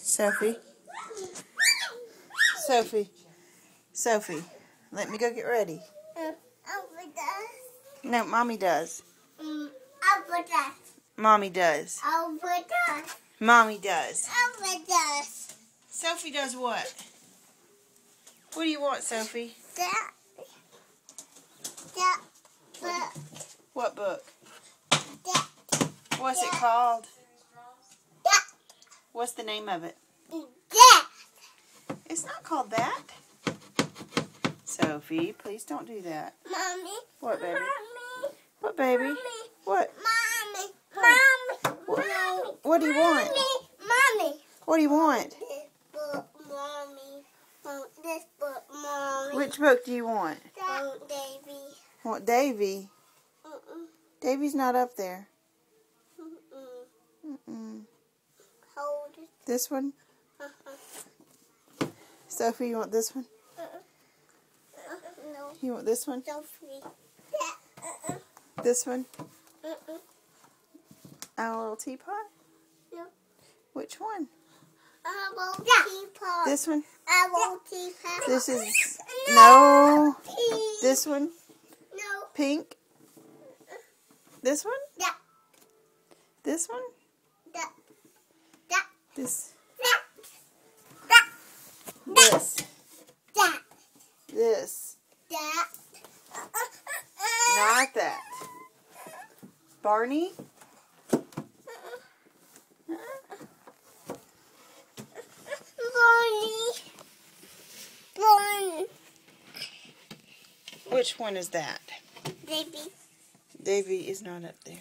Sophie. Sophie. Sophie. Let me go get ready. Alpha does. No, Mommy does. Alpha does. Mommy does. Alpha does. Mommy does. Alpha does. Sophie does what? What do you want, Sophie? That book. What book? That. What's it called? That. What's the name of it? That. It's not called that. Sophie, please don't do that. Mommy. What, baby? Mommy. What, baby? Mommy. What? Mommy. Mommy. Mommy. What do you want? Mommy. What do you want? This book, Mommy. This book, Mommy. Which book do you want? Davy. Want Davy? Davy's not up there. Hold it. This one? Sophie, you want this one? No. You want this one? Sophie. This one? Our little teapot? No. Which one? Teapot. This one? Teapot. This is... No. This one? No. Pink? This one? Yeah. This one? That. This? That. This? That. This? That. Not that. Barney? Barney. Which one is that? Baby. Davy is not up there.